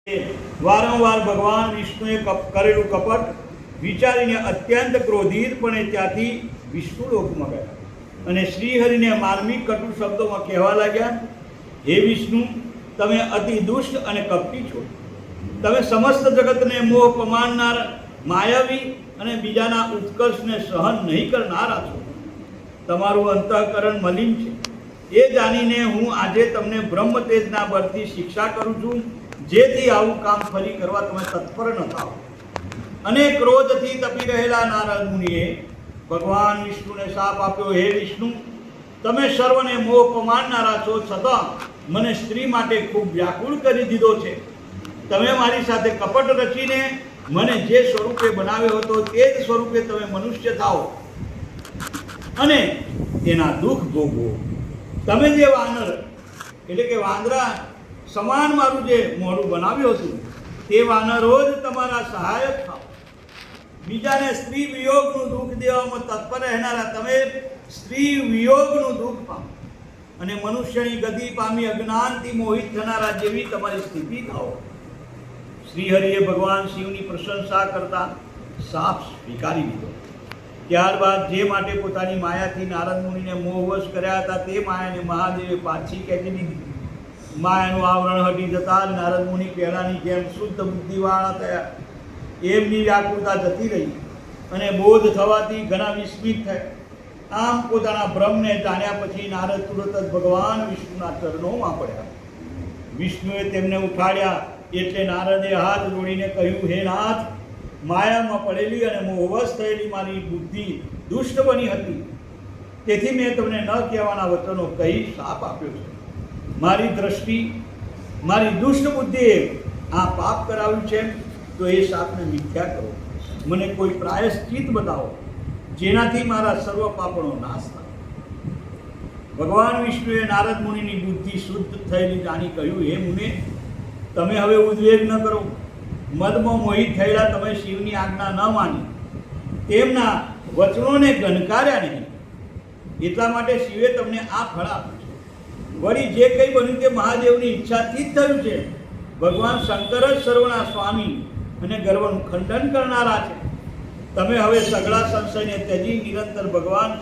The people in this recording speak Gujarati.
વારંવાર ભગવાન વિષ્ણુએ કરેલું કપટ વિચારીને અત્યંત ક્રોધિતપણે ત્યાંથી વિષ્ણુ લોકમાં ગયા અને શ્રીહરિને માર્મિક કટુ શબ્દોમાં કહેવા લાગ્યા, હે વિષ્ણુ, તમે અતિ દુષ્ટ અને કપટી છો. તમે સમસ્ત જગતને મોહ પમાડનાર, માયાવી અને બીજાના ઉત્કર્ષને સહન નહીં કરનારા છો. તમારું અંતઃકરણ મલિન છે. એ જાણીને હું આજે તમને બ્રહ્મ તેજના બળથી શિક્ષા કરું છું, જેથી આવું કામ ફરી કરવા તમે તત્પર ન થાઓ. અને ક્રોધથી તપી રહેલા નારદ મુનિએ ભગવાન વિષ્ણુને શાપ આપ્યો, હે વિષ્ણુ, તમે સર્વને મોહ પમાડનારા છો, છતાં મને સ્ત્રી માટે ખૂબ વ્યાકુળ કરી દીધો છે. તમે મારી સાથે કપટ રચીને મને જે સ્વરૂપે બનાવ્યો હતો તે જ સ્વરૂપે તમે મનુષ્ય થાઓ અને તેના દુઃખ ભોગવો. તમે જે વાનર એટલે કે વાંદરા સમાન મારું જે મોઢું બનાવ્યું હતું તે વાનરો જ તમારા સહાયક થાઓ. બીજાને સ્ત્રી વિયોગનું દુઃખ દેવામાં તત્પર રહેનારા તમે સ્ત્રી વિયોગનું દુઃખ પામો અને મનુષ્યની ગતિ પામી અજ્ઞાનથી મોહિત થનારા જેવી તમારી સ્થિતિ થાઓ. શ્રીહરિએ ભગવાન શિવની પ્રશંસા કરતા શાપ સ્વીકારી લીધો. ત્યારબાદ જે માટે પોતાની માયાથી નારદ મુનિને મોહવશ કર્યા હતા તે માયાને મહાદેવે પાછી ખેંચી લીધી. માયાનું આવરણ હટી જતા જ નારદ મુનિ પહેલાની જેમ શુદ્ધ બુદ્ધિવાળા થયા. એમની વ્યાકુળતા જતી રહી અને બોધ થવાથી ઘણા વિસ્મિત થયા. આમ પોતાના બ્રહ્મને જાણ્યા પછી નારદ તુરત જ ભગવાન વિષ્ણુના ચરણોમાં પડ્યા. વિષ્ણુએ તેમને ઉઠાડ્યા એટલે નારદે હાથ જોડીને કહ્યું, હે નાથ, માયામાં પડેલી અને મોહવશ થયેલી મારી બુદ્ધિ દુષ્ટ બની હતી, તેથી મેં તમને ન કહેવાના વચનો કહી શાપ આપ્યો છે. મારી દ્રષ્ટિ, મારી દુષ્ટ બુદ્ધિએ આ પાપ કરાવ્યું છે, તો એ શાપને મિથ્યા કરો. મને કોઈ પ્રાયશ્ચિત બતાવો જેનાથી મારા સર્વ પાપનો નાશ થાય. ભગવાન વિષ્ણુએ નારદ મુનિની બુદ્ધિ શુદ્ધ થયેલી જાણી કહ્યું, હે મુને, તમે હવે ઉદ્વેગ ન કરો. મદમાં મોહિત થયેલા તમે શિવની આજ્ઞા ન માની, તેમના વચનોને ગણકાર્યા નહીં, એટલા માટે શિવે તમને આ ફળ આપ્યું છે. વળી જે કંઈ બન્યું તે મહાદેવની ઈચ્છાથી જ થયું છે. ભગવાન શંકર જ સર્વના સ્વામી અને ગર્વનું ખંડન કરનારા છે. તમે હવે સઘળા સંશયને ત્યજી નિરંતર ભગવાન